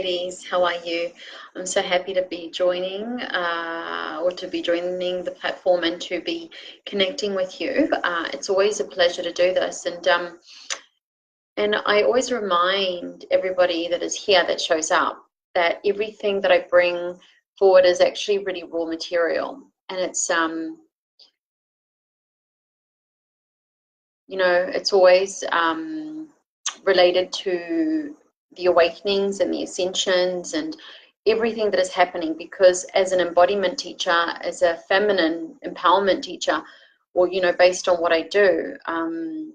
ladies. How are you? I'm so happy to be joining or to be joining the platform and to be connecting with you. It's always a pleasure to do this, and I always remind everybody that is here that shows up that everything that I bring forward is actually really raw material, and it's it's always related to the awakenings and the ascensions and everything that is happening, because as an embodiment teacher, as a feminine empowerment teacher, or based on what I do, I'm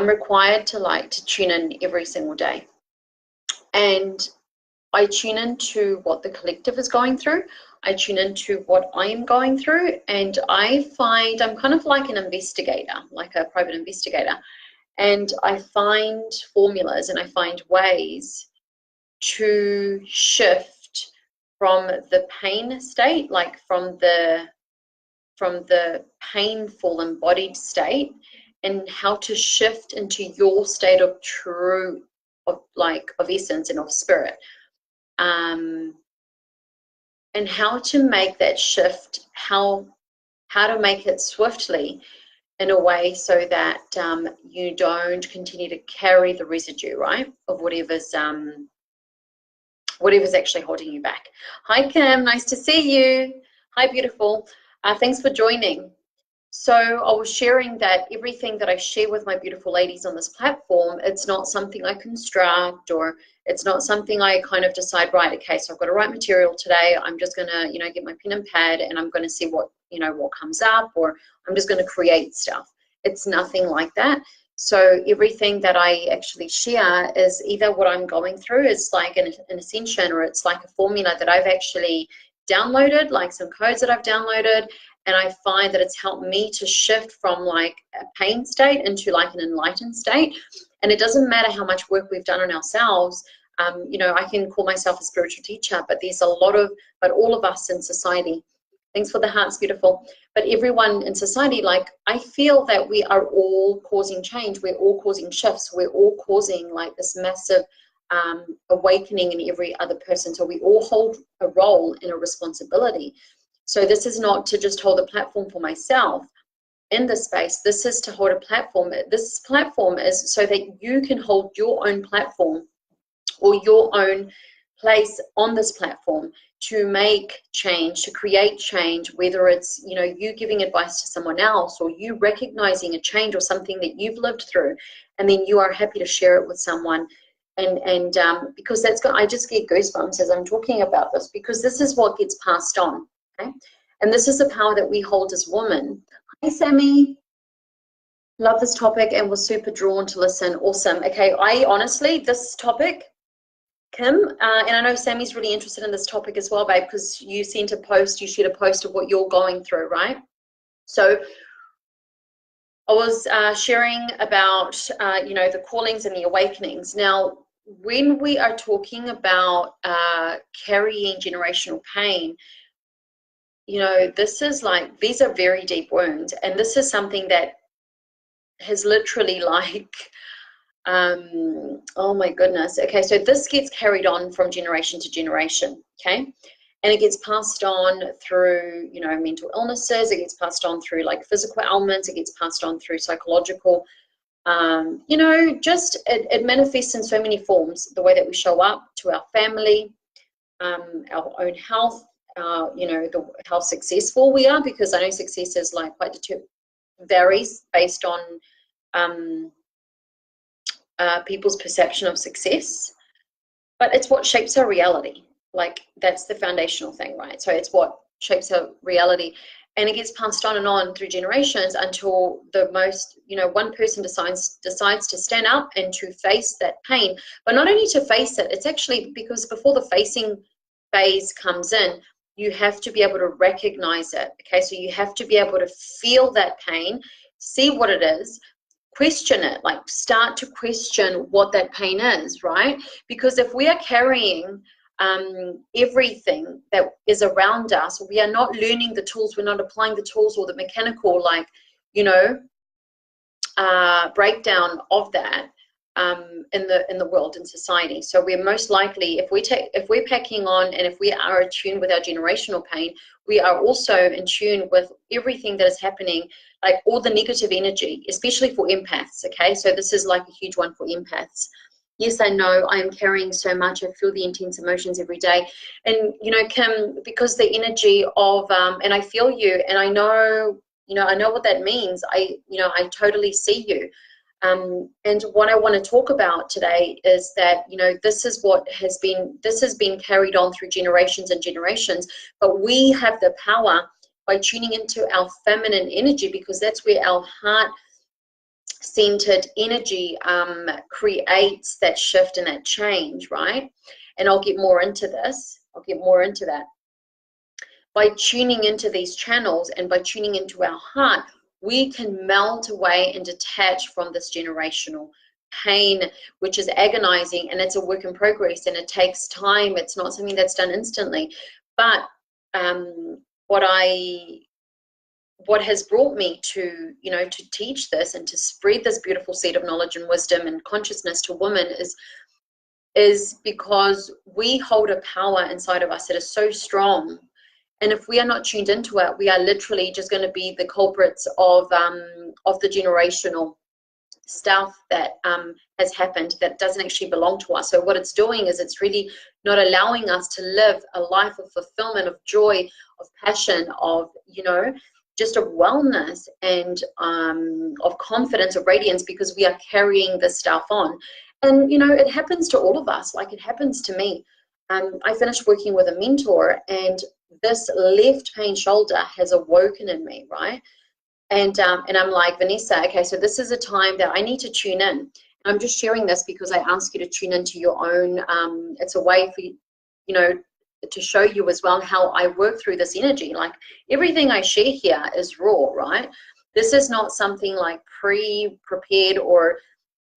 required to tune in every single day, and I tune into what the collective is going through. I tune into what I am going through, and I find I'm kind of like an investigator, like a private investigator. And I find formulas and I find ways to shift from the pain state, like from the painful embodied state, and how to shift into your state of true, of essence and of spirit. And how to make that shift, how to make it swiftly, in a way so that you don't continue to carry the residue, right, of whatever's actually holding you back. Hi, Kim. Nice to see you. Hi, beautiful. Thanks for joining. So I was sharing that everything that I share with my beautiful ladies on this platform, it's not something I construct, or it's not something I kind of decide, right, okay, so I've got to write material today. I'm just going to, get my pen and pad and I'm going to see what comes up, or I'm just going to create stuff. It's nothing like that. So everything that I actually share is either what I'm going through is like an ascension, or it's like a formula that I've actually downloaded, like some codes that I've downloaded. And I find that it's helped me to shift from like a pain state into like an enlightened state. And it doesn't matter how much work we've done on ourselves. I can call myself a spiritual teacher, but there's but all of us in society. Thanks for the hearts, beautiful. But everyone in society, I feel that we are all causing change. We're all causing shifts. We're all causing like this massive awakening in every other person. So we all hold a role and a responsibility. So this is not to just hold a platform for myself in this space. This is to hold a platform. This platform is so that you can hold your own platform or your own place on this platform to make change, to create change, whether it's, you giving advice to someone else, or you recognizing a change or something that you've lived through, and then you are happy to share it with someone. And because I just get goosebumps as I'm talking about this, because this is what gets passed on. Okay? And this is the power that we hold as women. Hi, Sammy. Love this topic and was super drawn to listen. Awesome. Okay, I honestly, this topic, Kim, and I know Sammy's really interested in this topic as well, babe, because you shared a post of what you're going through, right? So I was sharing about, the callings and the awakenings. Now, when we are talking about carrying generational pain, this is these are very deep wounds, and this is something that has literally oh my goodness. Okay, so this gets carried on from generation to generation, okay? And it gets passed on through, mental illnesses. It gets passed on through physical ailments. It gets passed on through psychological, it manifests in so many forms. The way that we show up to our family, our own health, how successful we are, because I know success is varies based on people's perception of success, but it's what shapes our reality. That's the foundational thing, right? So it's what shapes our reality, and it gets passed on and on through generations until one person decides to stand up and to face that pain. But not only to face it, it's actually because before the facing phase comes in, you have to be able to recognize it. Okay, so you have to be able to feel that pain, see what it is, question it, start to question what that pain is, right? Because if we are carrying everything that is around us, we are not learning the tools, we're not applying the tools or the mechanical breakdown of that, in the world, in society. So we're most likely, if we're packing on, and if we are attuned with our generational pain, we are also in tune with everything that is happening, like all the negative energy, especially for empaths. Okay, so this is like a huge one for empaths. Yes, I know I am carrying so much. I feel the intense emotions every day. And, you know, Kim, because the energy of, and I feel you, and I know, you know, I know what that means. I totally see you. And what I want to talk about today is that, you know, this has been carried on through generations and generations, but we have the power by tuning into our feminine energy, because that's where our heart centered energy creates that shift and that change, right? And I'll get more into this. I'll get more into that. By tuning into these channels and by tuning into our heart, we can melt away and detach from this generational pain, which is agonizing, and it's a work in progress, and it takes time. It's not something that's done instantly. But what has brought me to, you know, to teach this and to spread this beautiful seed of knowledge and wisdom and consciousness to women is because we hold a power inside of us that is so strong. And if we are not tuned into it, we are literally just going to be the culprits of the generational stuff that has happened that doesn't actually belong to us. So what it's doing is it's really not allowing us to live a life of fulfillment, of joy, of passion, of, you know, just of wellness and of confidence, of radiance, because we are carrying this stuff on. And, you know, it happens to all of us. Like, it happens to me. I finished working with a mentor, and this left pain shoulder has awoken in me, right? And I'm like, Vanessa, okay, so this is a time that I need to tune in. And I'm just sharing this because I ask you to tune into your own. It's a way for you, you know, to show you as well how I work through this energy. Like, everything I share here is raw, right? This is not something like pre-prepared or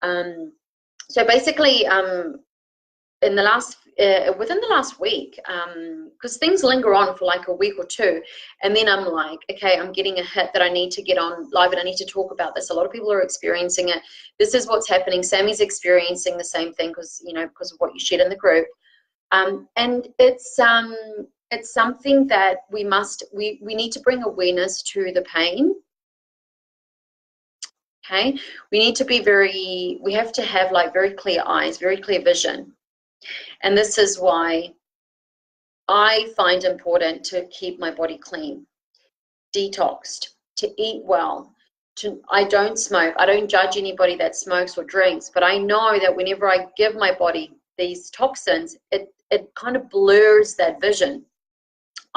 so basically in the last within the last week, because things linger on for like a week or two, and then I'm like, okay, I'm getting a hit that I need to get on live and I need to talk about this. A lot of people are experiencing it. This is what's happening. Sammy's experiencing the same thing because, you know, because of what you shared in the group. And it's something that we need to bring awareness to the pain. Okay, we have to have like very clear eyes, very clear vision. And this is why I find important to keep my body clean, detoxed, to eat well. I don't smoke. I don't judge anybody that smokes or drinks, but I know that whenever I give my body these toxins, it kind of blurs that vision.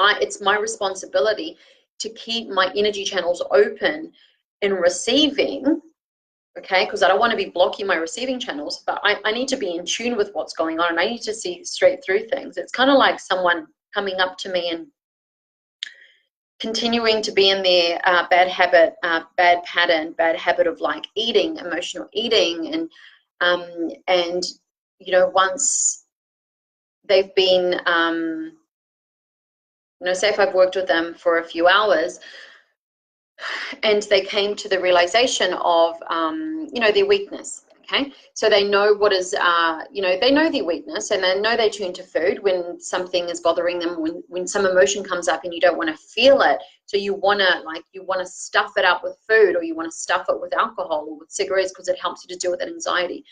It's my responsibility to keep my energy channels open in receiving, okay, because I don't want to be blocking my receiving channels, but I need to be in tune with what's going on, and I need to see straight through things. It's kind of like someone coming up to me and continuing to be in their bad habit of like eating, emotional eating, and you know, once they've been, you know, say if I've worked with them for a few hours, and they came to the realization of, you know, their weakness. Okay, so they know what is, you know, they know their weakness, and they know they turn to food when something is bothering them, when some emotion comes up and you don't want to feel it. So you want to stuff it up with food, or you want to stuff it with alcohol or with cigarettes, because it helps you to deal with that anxiety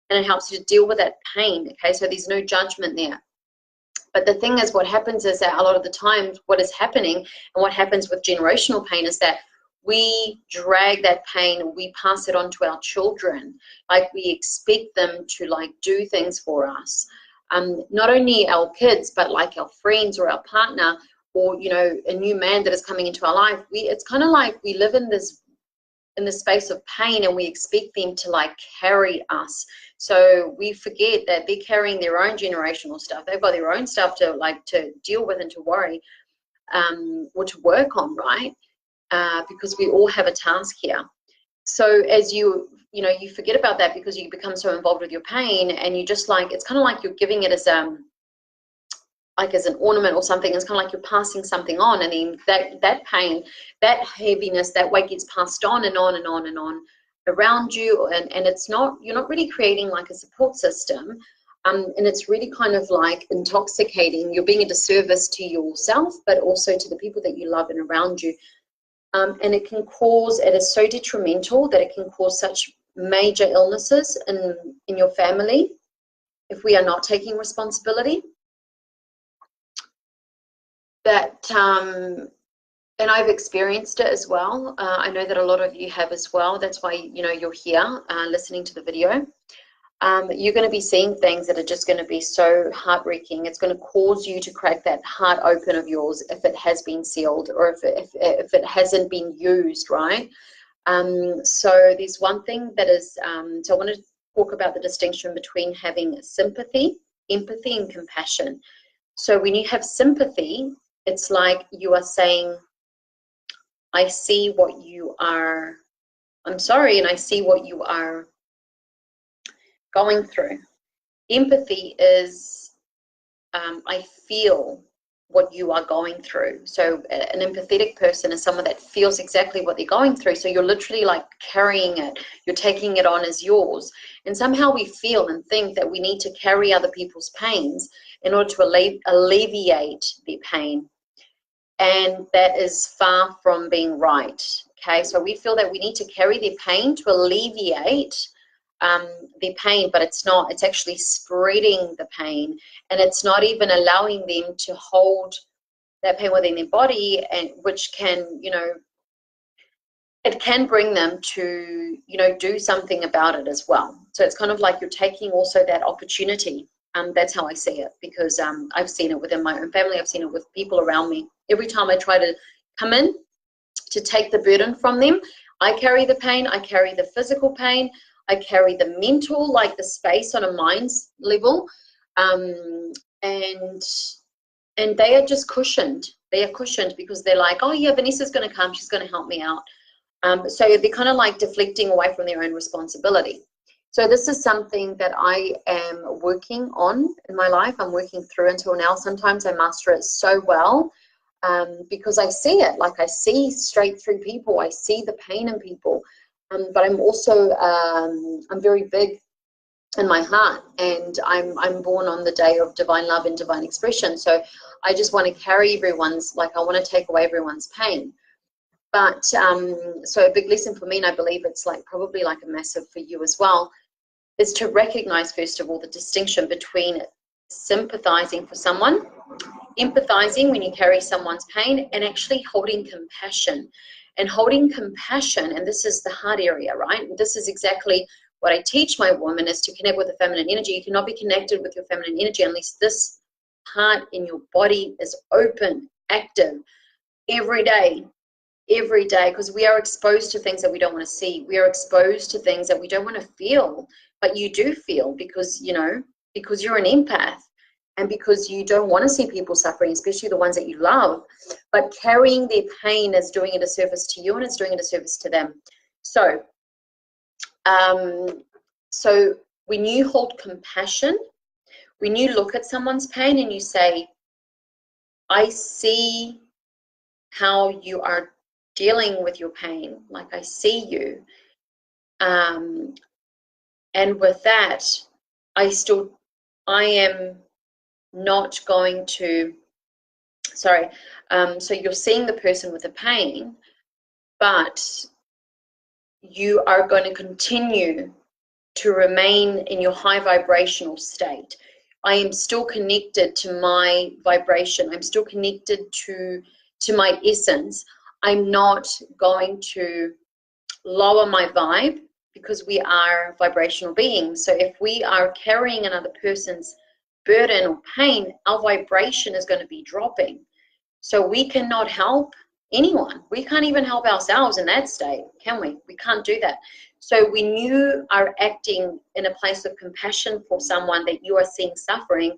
and it helps you to deal with that pain. Okay, so there's no judgment there. But the thing is, what happens is that a lot of the times what is happening and what happens with generational pain is that we drag that pain and we pass it on to our children. Like, we expect them to like do things for us. Not only our kids, but like our friends or our partner, or, you know, a new man that is coming into our life. It's kind of like we live in this space of pain, and we expect them to like carry us. So we forget that they're carrying their own generational stuff. They've got their own stuff to deal with and to worry, or to work on, right? Because we all have a task here. So as you forget about that, because you become so involved with your pain, and you just like, it's kind of like you're giving it as like as an ornament or something. It's kind of like you're passing something on, and then that pain, that heaviness, that weight gets passed on and on and on and on around you, and it's not, you're not really creating like a support system, and it's really kind of like intoxicating. You're being a disservice to yourself, but also to the people that you love and around you. And it can cause, it is so detrimental that it can cause such major illnesses in your family if we are not taking responsibility. That and I've experienced it as well. I know that a lot of you have as well. That's why, you know, you're here listening to the video. You're going to be seeing things that are just going to be so heartbreaking. It's going to cause you to crack that heart open of yours if it has been sealed, or if it hasn't been used, right? So there's one thing that is, so I want to talk about the distinction between having sympathy, empathy, and compassion. So when you have sympathy, it's like you are saying, I see what you are, I'm sorry, and I see what you are going through. Empathy is, I feel what you are going through. So an empathetic person is someone that feels exactly what they're going through. So you're literally like carrying it, you're taking it on as yours. And somehow we feel and think that we need to carry other people's pains in order to alleviate their pain. And that is far from being right. Okay, so we feel that we need to carry their pain to alleviate their pain, but it's not. It's actually spreading the pain, and it's not even allowing them to hold that pain within their body, and which can, you know, it can bring them to, you know, do something about it as well. So it's kind of like you're taking also that opportunity. That's how I see it, because I've seen it within my own family. I've seen it with people around me. Every time I try to come in to take the burden from them, I carry the pain, I carry the physical pain, I carry the mental, like the space on a mind's level, and they are just cushioned. They are cushioned because they're like, oh yeah, Vanessa's going to come, she's going to help me out. So they're kind of like deflecting away from their own responsibility. So this is something that I am working on in my life. I'm working through until now. Sometimes I master it so well because I see it. Like I see straight through people. I see the pain in people. But I'm also, I'm very big in my heart, and I'm born on the day of divine love and divine expression. So I just want to carry everyone's, like I want to take away everyone's pain. But so a big lesson for me, and I believe it's like probably like a massive for you as well, is to recognize first of all the distinction between sympathizing for someone, empathizing when you carry someone's pain, and actually holding compassion. And holding compassion, and this is the heart area, right? This is exactly what I teach my women, is to connect with the feminine energy. You cannot be connected with your feminine energy unless this part in your body is open, active, every day, because we are exposed to things that we don't want to see. We are exposed to things that we don't want to feel, but you do feel, because, you know, because you're an empath, and because you don't want to see people suffering, especially the ones that you love. But carrying their pain is doing a disservice to you, and it's doing a disservice to them. So, so when you hold compassion, when you look at someone's pain and you say, I see how you are dealing with your pain, like I see you, and with that, I am not going to, sorry, so you're seeing the person with the pain, but you are going to continue to remain in your high vibrational state. I am still connected to my vibration. I'm still connected to my essence. I'm not going to lower my vibe, because we are vibrational beings. So if we are carrying another person's burden or pain, our vibration is going to be dropping. So we cannot help anyone. We can't even help ourselves in that state, can we? We can't do that. So when you are acting in a place of compassion for someone that you are seeing suffering,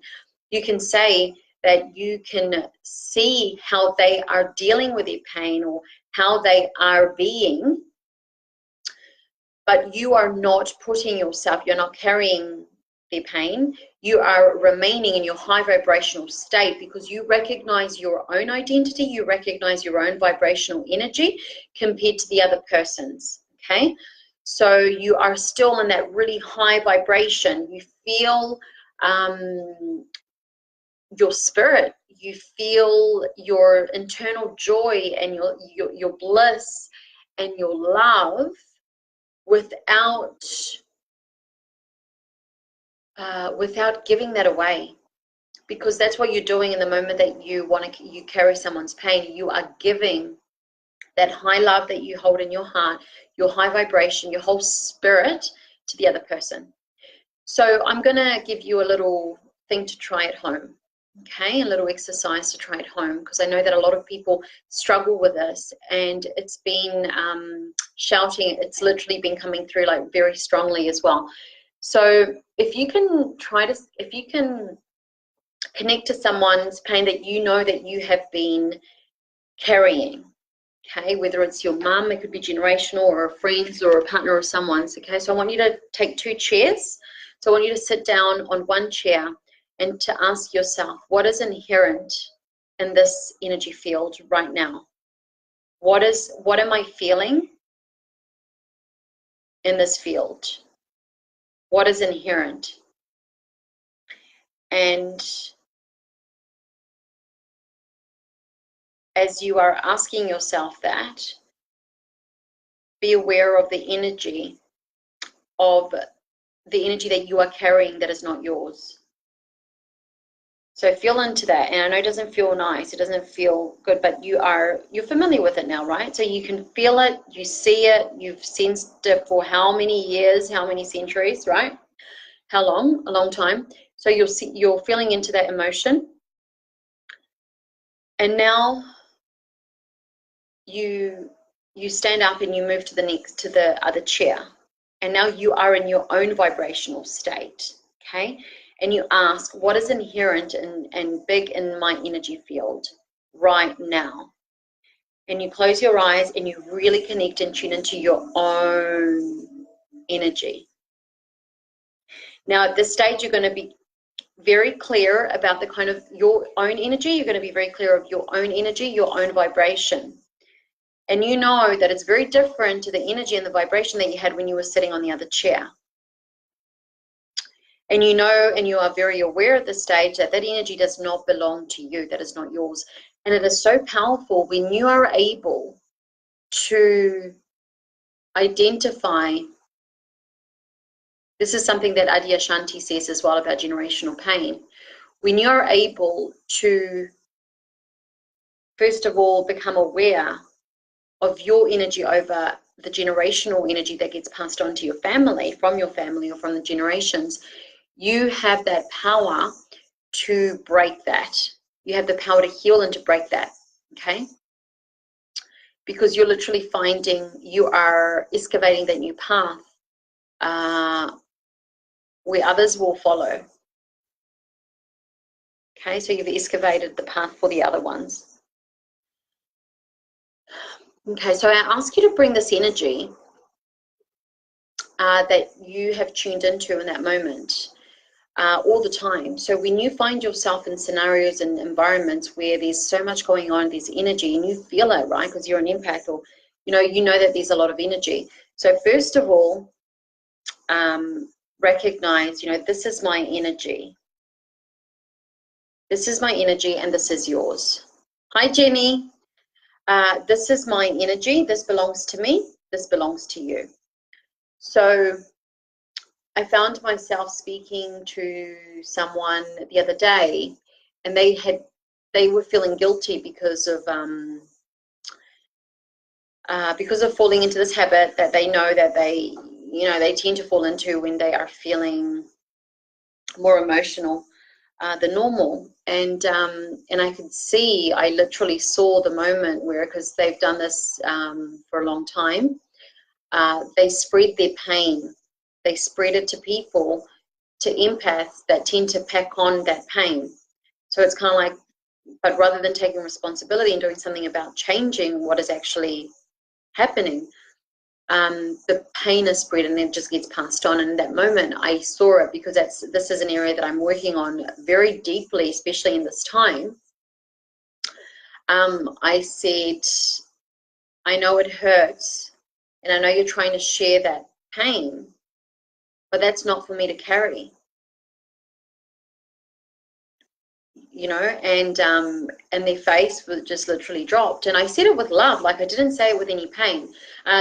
you can say that you can see how they are dealing with their pain or how they are being, but you are not putting yourself, you're not carrying their pain. You are remaining in your high vibrational state because you recognize your own identity, you recognize your own vibrational energy compared to the other person's, okay? So you are still in that really high vibration. You feel your spirit, you feel your internal joy and your bliss and your love without without giving that away, because that's what you're doing in the moment that you carry someone's pain. You are giving that high love that you hold in your heart, your high vibration, your whole spirit to the other person. So I'm going to give you a little thing to try at home. Okay, a little exercise to try at home, because I know that a lot of people struggle with this, and it's been shouting, it's literally been coming through like very strongly as well. So if you can connect to someone's pain that you know that you have been carrying, okay, whether it's your mum, it could be generational, or a friend's, or a partner, or someone's. Okay, so I want you to take 2 chairs. So I want you to sit down on one chair and to ask yourself, what is inherent in this energy field right now? What am I feeling in this field? What is inherent? And as you are asking yourself that, be aware of the energy that you are carrying that is not yours. So feel into that. And I know it doesn't feel nice, it doesn't feel good, but you're familiar with it now, right? So you can feel it, you see it, you've sensed it for how many years, how many centuries, right? How long? A long time. So you're feeling into that emotion. And now you stand up and you move to the other chair. And now you are in your own vibrational state, okay? And you ask, what is inherent and big in my energy field right now? And you close your eyes and you really connect and tune into your own energy. Now, at this stage, you're going to be very clear about the kind of your own energy. You're going to be very clear of your own energy, your own vibration. And you know that it's very different to the energy and the vibration that you had when you were sitting on the other chair. And you know, and you are very aware at this stage that that energy does not belong to you, that is not yours. And it is so powerful when you are able to identify. This is something that Adyashanti says as well about generational pain. When you're able to, first of all, become aware of your energy over the generational energy that gets passed on to your family, from your family or from the generations, you have that power to break that. You have the power to heal and to break that, okay? Because you're literally finding, you are excavating that new path where others will follow. Okay, so you've excavated the path for the other ones. Okay, so I ask you to bring this energy that you have tuned into in that moment all the time. So when you find yourself in scenarios and environments where there's so much going on, there's energy, and you feel it, right? Because you're an empath, or you know that there's a lot of energy. So first of all, recognize, this is my energy. This is my energy, and this is yours. Hi, Jenny. This is my energy. This belongs to me. This belongs to you. So I found myself speaking to someone the other day, and they were feeling guilty because of falling into this habit that they know that they tend to fall into when they are feeling more emotional than normal. And I literally saw the moment where, because they've done this for a long time, they spread their pain. They spread it to people, to empaths that tend to pack on that pain. So it's kind of like, but rather than taking responsibility and doing something about changing what is actually happening, the pain is spread and it just gets passed on. And in that moment, I saw it, because this is an area that I'm working on very deeply, especially in this time. I said, I know it hurts, and I know you're trying to share that pain, but that's not for me to carry. You know, and their face was just literally dropped. And I said it with love, like I didn't say it with any pain.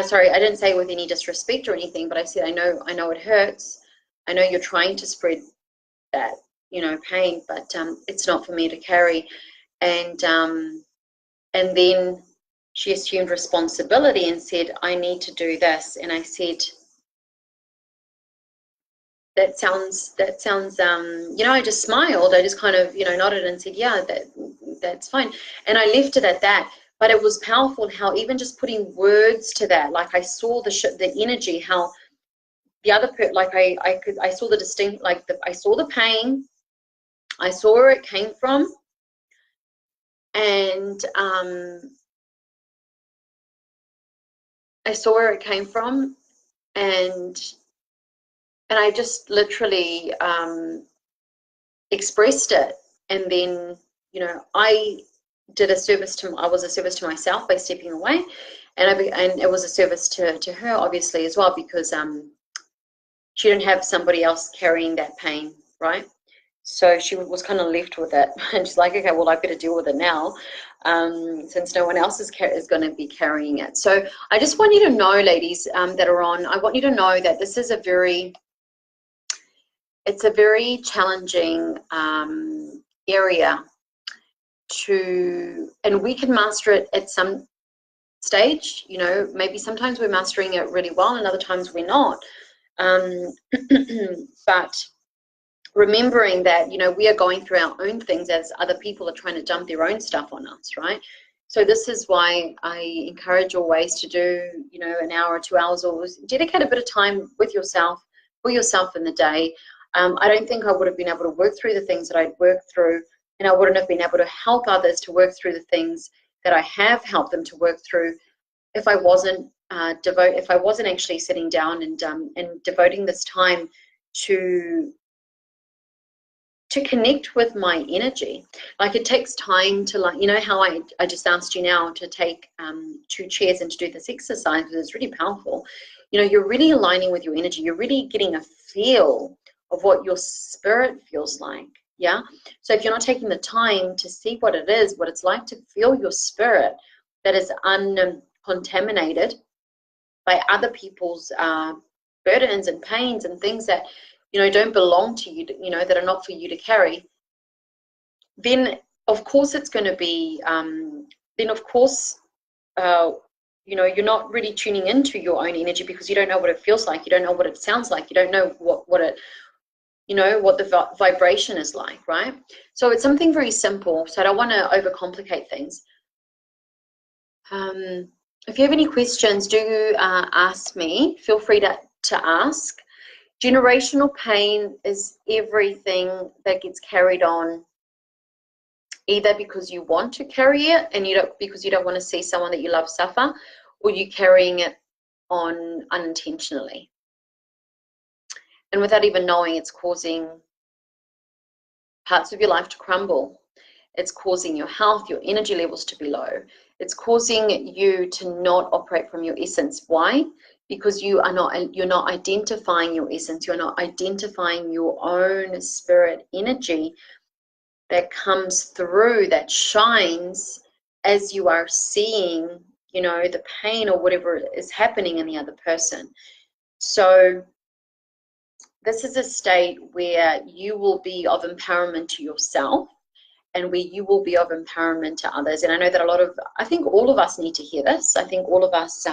Sorry, I didn't say it with any disrespect or anything, but I said, I know it hurts. I know you're trying to spread that, you know, pain, but it's not for me to carry. And then she assumed responsibility and said, I need to do this. And I said, that sounds you know, I just smiled. I just kind of, you know, nodded and said, yeah, that's fine. And I left it at that. But it was powerful how even just putting words to that, like I saw the energy, how the other like I saw the distinct, like I saw the pain, I saw where it came from, and I saw where it came from, and I just literally expressed it. And then, you know, I was a service to myself by stepping away, and it was a service to her, obviously, as well, because she didn't have somebody else carrying that pain, right? So she was kind of left with it, and she's like, okay, well, I better deal with it now, since no one else is going to be carrying it. So I just want you to know, ladies, that are on, I want you to know that this is it's a very challenging area and we can master it at some stage. You know, maybe sometimes we're mastering it really well and other times we're not. But remembering that, you know, we are going through our own things as other people are trying to dump their own stuff on us, right? So this is why I encourage always to do, you know, an hour or 2 hours, or dedicate a bit of time with yourself, for yourself in the day. I don't think I would have been able to work through the things that I'd worked through, and I wouldn't have been able to help others to work through the things that I have helped them to work through if I wasn't actually sitting down and devoting this time to connect with my energy. Like, it takes time to, like, you know how I just asked you now to take 2 chairs and to do this exercise, because it's really powerful. You know, you're really aligning with your energy. You're really getting a feel of what your spirit feels like. Yeah. So if you're not taking the time to see what it is, what it's like to feel your spirit that is uncontaminated by other people's burdens and pains and things that, you know, don't belong to you, you know, that are not for you to carry, then of course it's going to be, then of course, you know, you're not really tuning into your own energy, because you don't know what it feels like. You don't know what it sounds like. You don't know what it, you know, what the vibration is like, right? So it's something very simple. So I don't want to overcomplicate things. If you have any questions, do ask me. Feel free to ask. Generational pain is everything that gets carried on, either because you want to carry it and because you don't want to see someone that you love suffer, or you carrying it on unintentionally. And without even knowing, it's causing parts of your life to crumble. It's causing your health, your energy levels to be low. It's causing you to not operate from your essence. Why? Because you're not identifying your essence. You're not identifying your own spirit energy that comes through, that shines as you are seeing, you know, the pain or whatever is happening in the other person. So this is a state where you will be of empowerment to yourself, and where you will be of empowerment to others. And I know that I think all of us need to hear this. I think all of us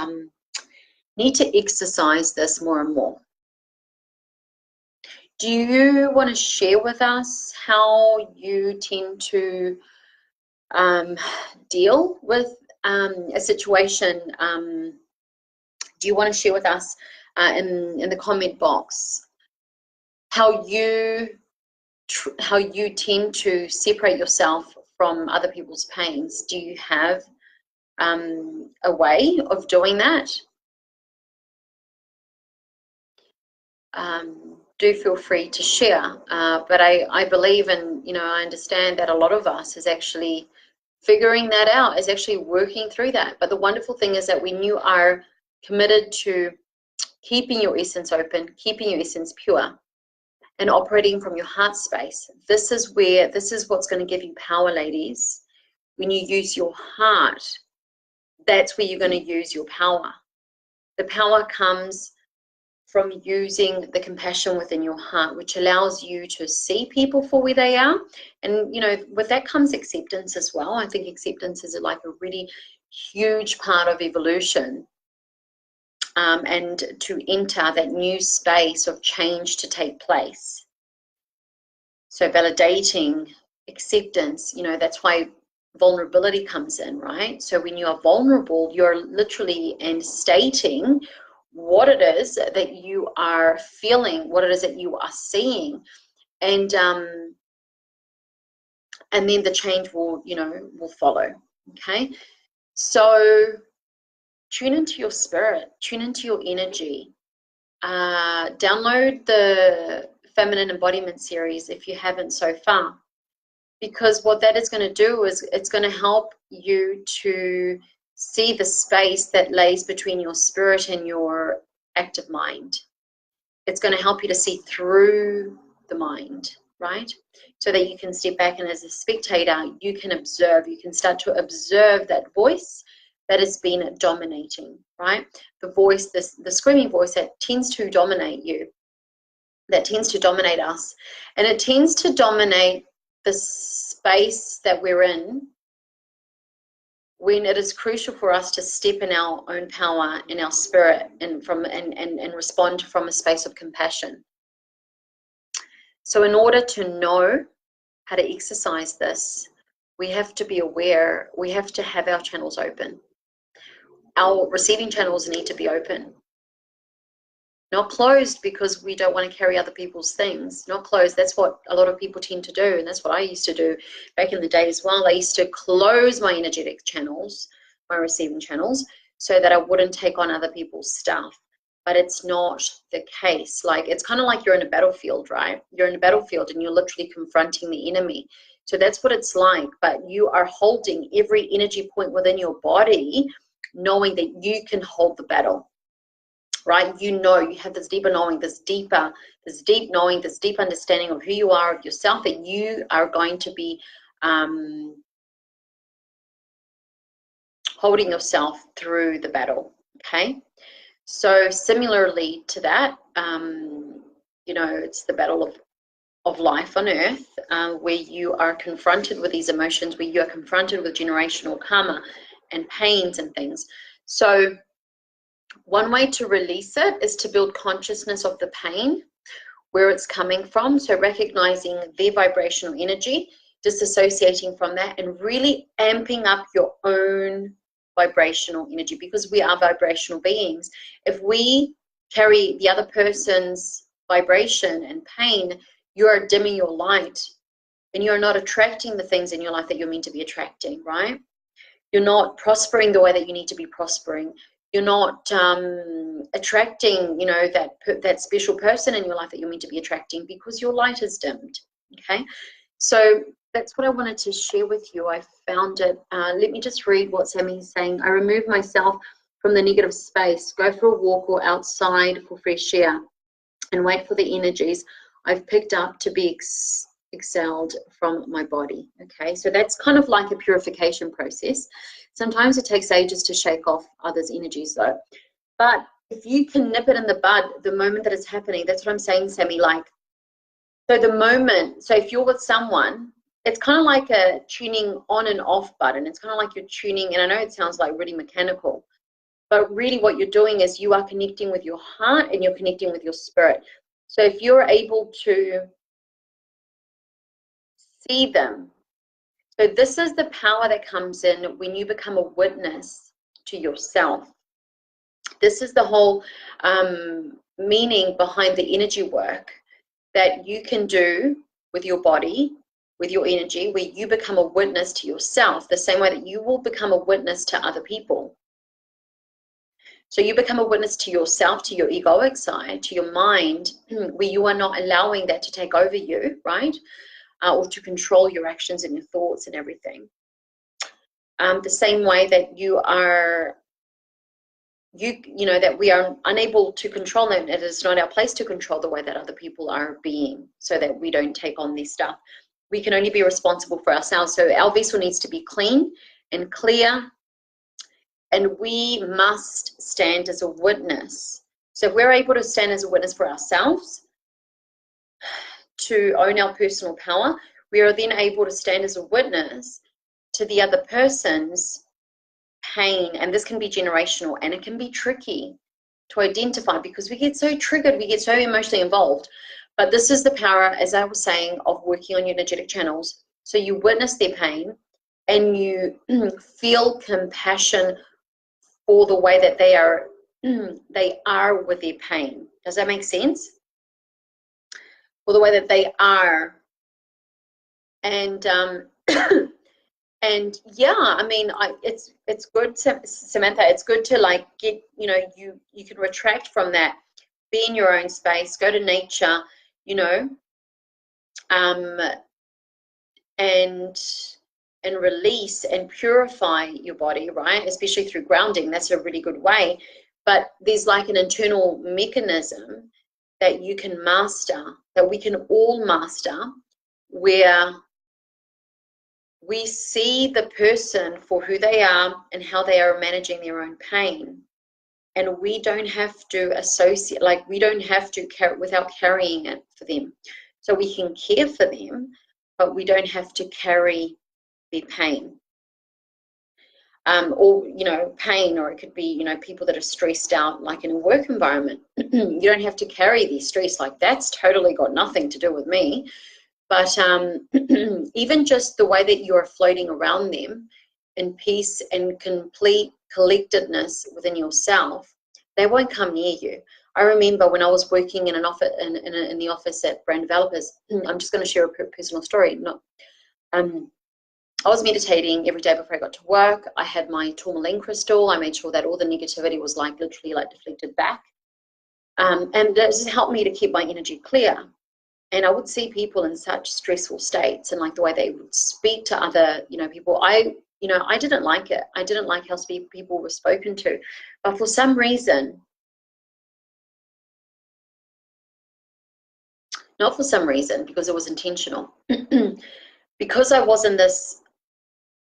need to exercise this more and more. Do you want to share with us how you tend to deal with a situation? Do you want to share with us in the comment box how you tend to separate yourself from other people's pains? Do you have a way of doing that? Do feel free to share. But I believe, and you know, I understand that a lot of us is actually figuring that out, is actually working through that. But the wonderful thing is that when you are committed to keeping your essence open, keeping your essence pure, and operating from your heart space. This is what's going to give you power, ladies. When you use your heart, that's where you're going to use your power. The power comes from using the compassion within your heart, which allows you to see people for where they are. And, you know, with that comes acceptance as well. I think acceptance is like a really huge part of evolution. And to enter that new space of change to take place. So validating, acceptance, you know, that's why vulnerability comes in, right? So when you are vulnerable, you're literally and stating what it is that you are feeling, what it is that you are seeing, and then the change will, you know, will follow. Okay, so tune into your spirit, tune into your energy. Download the Feminine Embodiment series if you haven't so far, because what that is going to do is it's going to help you to see the space that lays between your spirit and your active mind. It's going to help you to see through the mind, right? So that you can step back, and as a spectator, you can observe, you can start to observe that voice that has been dominating, right? The voice, the screaming voice that tends to dominate you, that tends to dominate us, and it tends to dominate the space that we're in when it is crucial for us to step in our own power, in our spirit, and respond from a space of compassion. So in order to know how to exercise this, we have to be aware, we have to have our channels open. Our receiving channels need to be open. Not closed because we don't want to carry other people's things. Not closed. That's what a lot of people tend to do, and that's what I used to do back in the day as well. I used to close my energetic channels, my receiving channels, so that I wouldn't take on other people's stuff. But it's not the case. Like, it's kind of like you're in a battlefield, right? You're in a battlefield and you're literally confronting the enemy. So that's what it's like. But you are holding every energy point within your body, knowing that you can hold the battle. Right? You know, you have this deeper knowing, this deep knowing, this deep understanding of who you are, of yourself, that you are going to be holding yourself through the battle. Okay. So similarly to that, you know, it's the battle of life on earth, where you are confronted with these emotions, where you are confronted with generational karma and pains and things. So one way to release it is to build consciousness of the pain, where it's coming from. So recognizing their vibrational energy, disassociating from that, and really amping up your own vibrational energy, because we are vibrational beings. If we carry the other person's vibration and pain, you are dimming your light, and you're not attracting the things in your life that you're meant to be attracting, right? You're not prospering the way that you need to be prospering. You're not attracting, you know, that special person in your life that you're meant to be attracting, because your light is dimmed. Okay, so that's what I wanted to share with you. I found it. Let me just read what Sammy's saying. I remove myself from the negative space, go for a walk or outside for fresh air, and wait for the energies I've picked up to be exhaled from my body. Okay, so that's kind of like a purification process. Sometimes it takes ages to shake off others' energies though. But if you can nip it in the bud the moment that it's happening, that's what I'm saying, Sammy. Like, so the moment, so if you're with someone, it's kind of like a tuning on and off button. It's kind of like you're tuning, and I know it sounds like really mechanical, but really what you're doing is you are connecting with your heart and you're connecting with your spirit. So if you're able to see them, so this is the power that comes in when you become a witness to yourself. This is the whole meaning behind the energy work that you can do with your body, with your energy, where you become a witness to yourself, the same way that you will become a witness to other people. So you become a witness to yourself, to your egoic side, to your mind, where you are not allowing that to take over you, right? Or to control your actions and your thoughts and everything. The same way that you are you know, that we are unable to control them. It is not our place to control the way that other people are being, so that we don't take on this stuff. We can only be responsible for ourselves. So our vessel needs to be clean and clear, and we must stand as a witness. So if we're able to stand as a witness for ourselves, to own our personal power, we are then able to stand as a witness to the other person's pain. And this can be generational, and it can be tricky to identify because we get so triggered, we get so emotionally involved. But this is the power, as I was saying, of working on your energetic channels. So you witness their pain and you feel compassion for the way that they are with their pain. Does that make sense? For the way that they are. And and yeah, I mean, it's good, Samantha, it's good to like get, you know, you can retract from that, be in your own space, go to nature, you know, and release and purify your body, right? Especially through grounding. That's a really good way. But there's like an internal mechanism that you can master, that we can all master, where we see the person for who they are and how they are managing their own pain. And we don't have to associate, like we don't have to carry without carrying it for them. So we can care for them, but we don't have to carry their pain. Or, you know, pain, or it could be, you know, people that are stressed out, like in a work environment. You don't have to carry their stress, like that's totally got nothing to do with me. But even just the way that you're floating around them in peace and complete collectedness within yourself, they won't come near you. I remember when I was working in an office, in the office at Brand Developers, I'm just going to share a personal story. I was meditating every day before I got to work. I had my tourmaline crystal. I made sure that all the negativity was like literally like deflected back. And that just helped me to keep my energy clear. And I would see people in such stressful states, and like the way they would speak to other, you know, people. I didn't like it. I didn't like how people were spoken to. But for some reason, not for some reason, because it was intentional, because I was in this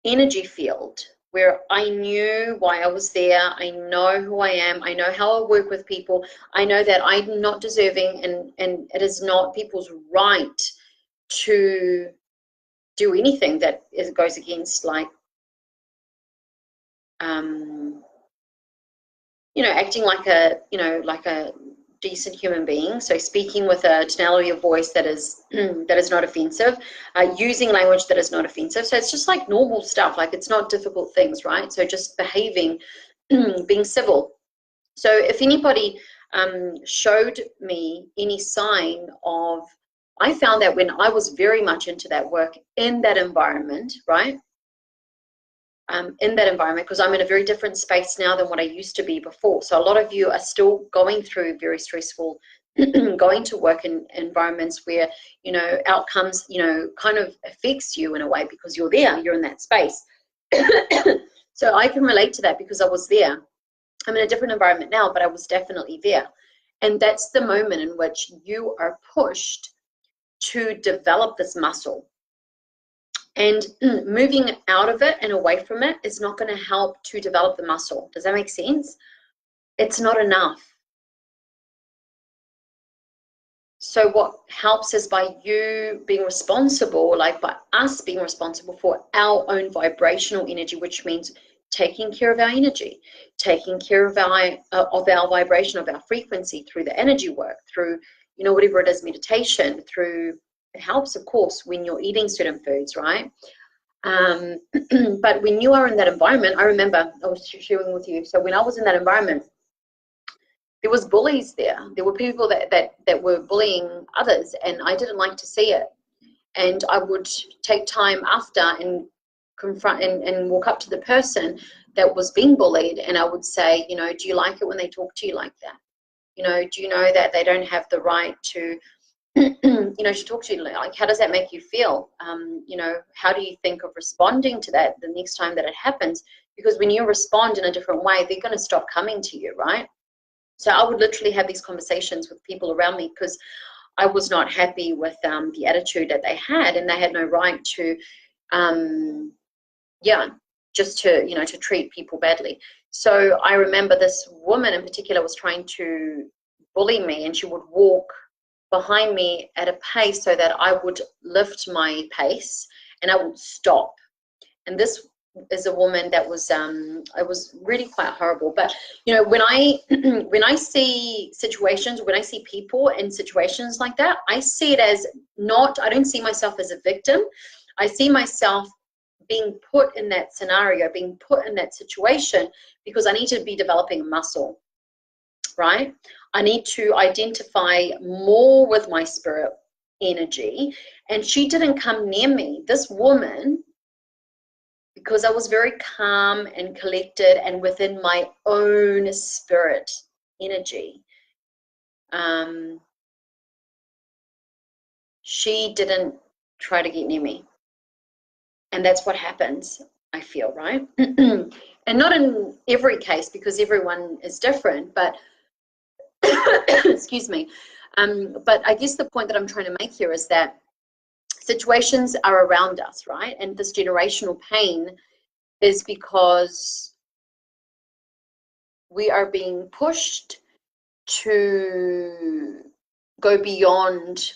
energy field where I knew why I was there. I know who I am. I know how I work with people. I know that I'm not deserving, and it is not people's right to do anything that goes against, like, you know, acting like a, you know, like a decent human being. So speaking with a tonality of voice that is that is not offensive, using language that is not offensive. So it's just like normal stuff, like it's not difficult things, right? So just behaving, being civil. So if anybody showed me any sign of, I found that when I was very much into that work in that environment, right? In that environment, because I'm in a very different space now than what I used to be before. So a lot of you are still going through very stressful, going to work in environments where, you know, outcomes, you know, kind of affects you in a way because you're there, you're in that space. So I can relate to that because I was there. I'm in a different environment now, but I was definitely there. And that's the moment in which you are pushed to develop this muscle. And moving out of it and away from it is not going to help to develop the muscle. Does that make sense? It's not enough. So what helps is by you being responsible, like by us being responsible for our own vibrational energy, which means taking care of our energy, taking care of our vibration, of our frequency through the energy work, through, you know, whatever it is, meditation, through, it helps, of course, when you're eating certain foods, right? But when you are in that environment, I remember I was sharing with you. So when I was in that environment, there was bullies there. There were people that were bullying others, and I didn't like to see it. And I would take time after and confront and walk up to the person that was being bullied, and I would say, you know, do you like it when they talk to you like that? You know, do you know that they don't have the right to she talked to you like, how does that make you feel? How do you think of responding to that the next time that it happens? Because when you respond in a different way, they're going to stop coming to you, right? So I would literally have these conversations with people around me because I was not happy with the attitude that they had, and they had no right to, just to treat people badly. So I remember this woman in particular was trying to bully me, and she would walk behind me at a pace so that I would lift my pace and I would stop. And this is a woman that was it was really quite horrible. But when I when I see situations, when I see people in situations like that, I see it as I don't see myself as a victim. I see myself being put in that scenario, being put in that situation, because I need to be developing a muscle, right? I need to identify more with my spirit energy. And she didn't come near me, this woman, because I was very calm and collected and within my own spirit energy. She didn't try to get near me. And that's what happens, I feel, right? And not in every case, because everyone is different, but excuse me. But I guess the point that I'm trying to make here is that situations are around us, right? And this generational pain is because we are being pushed to go beyond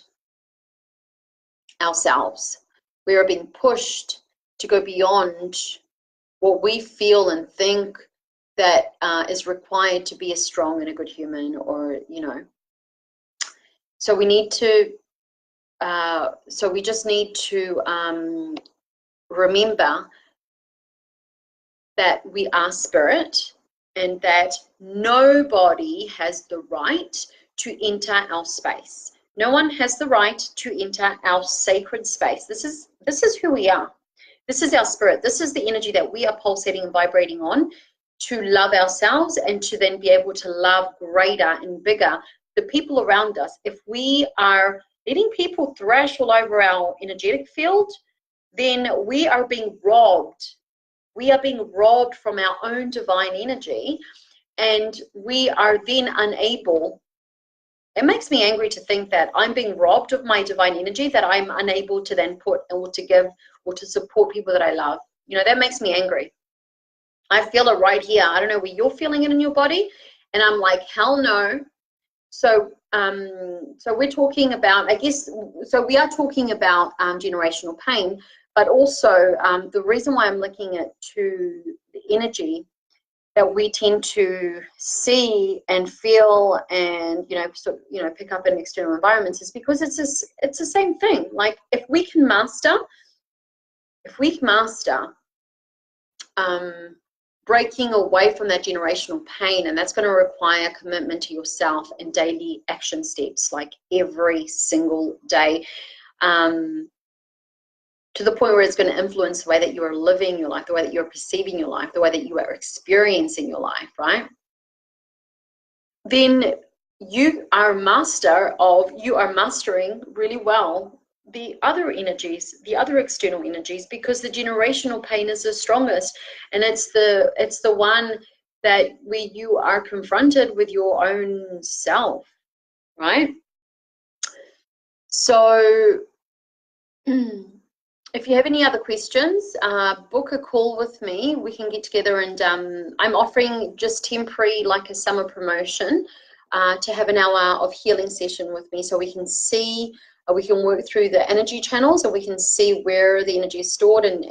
ourselves. We are being pushed to go beyond what we feel and think that is required to be a strong and a good human, or so we need to so we just need to remember that we are spirit, and that nobody has the right to enter our space. No one has the right to enter our sacred space. This is who we are. This is our spirit. This is the energy that we are pulsating and vibrating on, to love ourselves and to then be able to love greater and bigger the people around us. If we are letting people thrash all over our energetic field, then we are being robbed. We are being robbed from our own divine energy, and we are then unable. It makes me angry to think that I'm being robbed of my divine energy, that I'm unable to then put or to give or to support people that I love. That makes me angry. I feel it right here. I don't know where you're feeling it in your body, and I'm like, hell no. So we're talking about, I guess, so we are talking about generational pain, but also the reason why I'm looking at to the energy that we tend to see and feel and pick up in external environments is because it's the same thing. Like if we can master breaking away from that generational pain, and that's going to require commitment to yourself and daily action steps, like every single day, to the point where it's going to influence the way that you are living your life, the way that you're perceiving your life, the way that you are experiencing your life, right? Then you are mastering really well the other energies, the other external energies, because the generational pain is the strongest, and it's the one that where you are confronted with your own self, right? So if you have any other questions, book a call with me. We can get together, and I'm offering just temporary, like a summer promotion, to have an hour of healing session with me, so we can see, we can work through the energy channels, and we can see where the energy is stored, and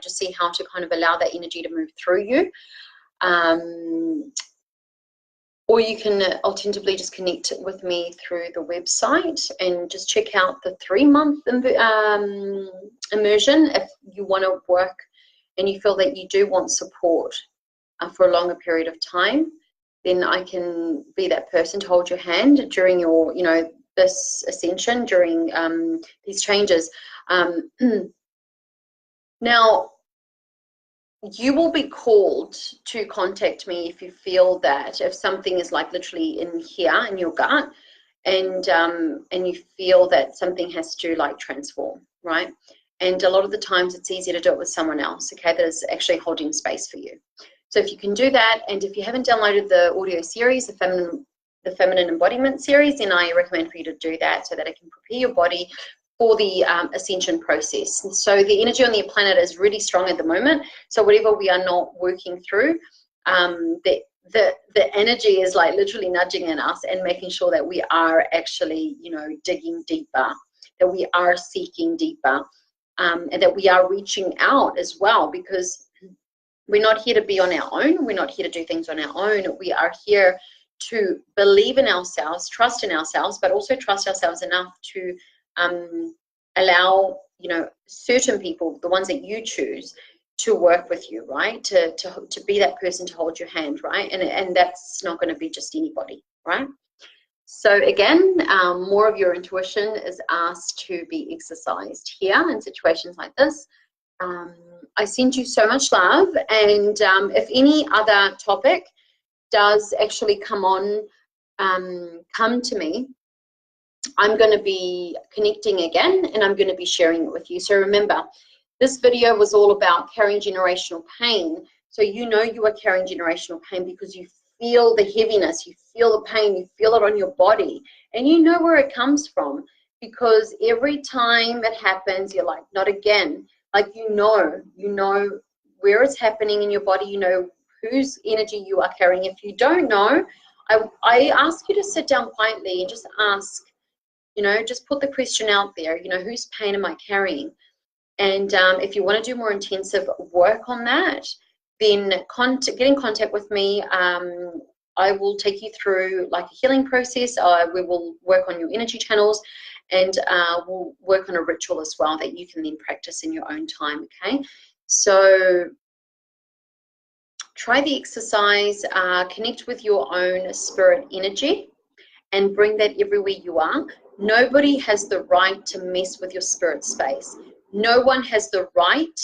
just see how to kind of allow that energy to move through you. Or you can alternatively just connect with me through the website and just check out the 3-month immersion if you want to work and you feel that you do want support for a longer period of time. Then I can be that person to hold your hand during your, this ascension, during these changes. Now, you will be called to contact me if you feel that, if something is like literally in here in your gut and you feel that something has to like transform, right? And a lot of the times it's easier to do it with someone else, okay, that is actually holding space for you. So if you can do that, and if you haven't downloaded the audio series, the feminine embodiment series, then I recommend for you to do that so that it can prepare your body for the ascension process. And so the energy on the planet is really strong at the moment. So whatever we are not working through, the energy is like literally nudging in us and making sure that we are actually, you know, digging deeper, that we are seeking deeper, and that we are reaching out as well, because we're not here to be on our own. We're not here to do things on our own. We are here to believe in ourselves, trust in ourselves, but also trust ourselves enough to allow, you know, certain people, the ones that you choose, to work with you, right? To be that person to hold your hand, right? And that's not going to be just anybody, right? So again, more of your intuition is asked to be exercised here in situations like this. I send you so much love, and if any other topic does actually come to me, I'm going to be connecting again, and I'm going to be sharing it with you. So remember, this video was all about carrying generational pain. So you know you are carrying generational pain because you feel the heaviness, you feel the pain, you feel it on your body, and you know where it comes from, because every time it happens, you're like, not again. Like, you know where it's happening in your body, you know whose energy you are carrying. If you don't know, I ask you to sit down quietly and just ask, you know, just put the question out there, you know, whose pain am I carrying? And if you want to do more intensive work on that, then get in contact with me. I will take you through like a healing process. We will work on your energy channels, and we'll work on a ritual as well that you can then practice in your own time, okay? So try the exercise, connect with your own spirit energy, and bring that everywhere you are. Nobody has the right to mess with your spirit space. No one has the right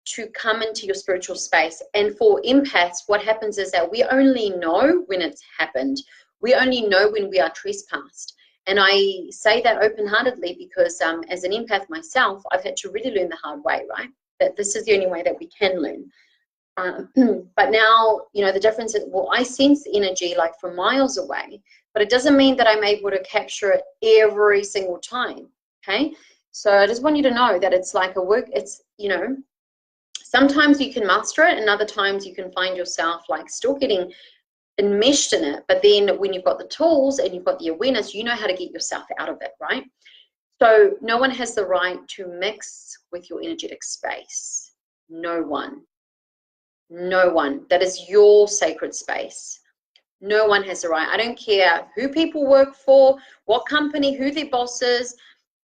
to come into your spiritual space. And for empaths, what happens is that we only know when it's happened. We only know when we are trespassed. And I say that open-heartedly because as an empath myself, I've had to really learn the hard way, right? That this is the only way that we can learn. But now, you know, the difference is, well, I sense energy like from miles away, but it doesn't mean that I'm able to capture it every single time, okay? So I just want you to know that it's like a work, it's, you know, sometimes you can master it, and other times you can find yourself like still getting enmeshed in it. But then when you've got the tools and you've got the awareness, you know how to get yourself out of it, right? So no one has the right to mix with your energetic space. No one. No one. That is your sacred space. No one has the right. I don't care who people work for, what company, who their boss is.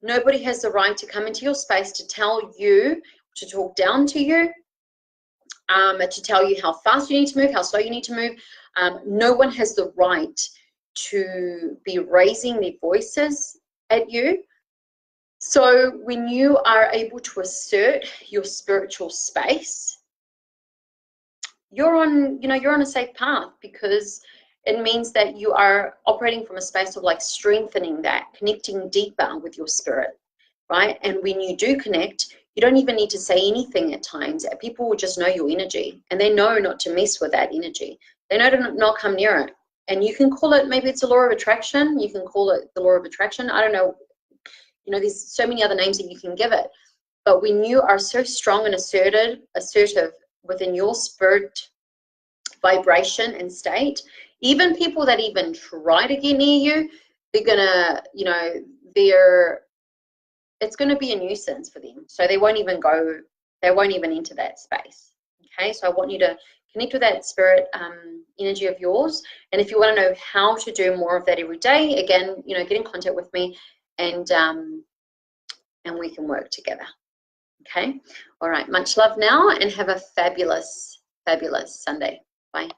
Nobody has the right to come into your space to tell you, to talk down to you, to tell you how fast you need to move, how slow you need to move. No one has the right to be raising their voices at you. So when you are able to assert your spiritual space, you're on a safe path, because it means that you are operating from a space of like strengthening that, connecting deeper with your spirit, right? And when you do connect, you don't even need to say anything at times. People will just know your energy, and they know not to mess with that energy. They know to not come near it. And you can call it, maybe it's a law of attraction. You can call it the law of attraction. I don't know. You know, there's so many other names that you can give it. But when you are so strong and assertive within your spirit vibration and state, even people that even try to get near you, they're gonna, you know, it's going to be a nuisance for them. So they won't even enter that space. Okay, so I want you to connect with that spirit energy of yours. And if you want to know how to do more of that every day, again, you know, get in contact with me, and we can work together. Okay, all right, much love now, and have a fabulous, fabulous Sunday. Bye.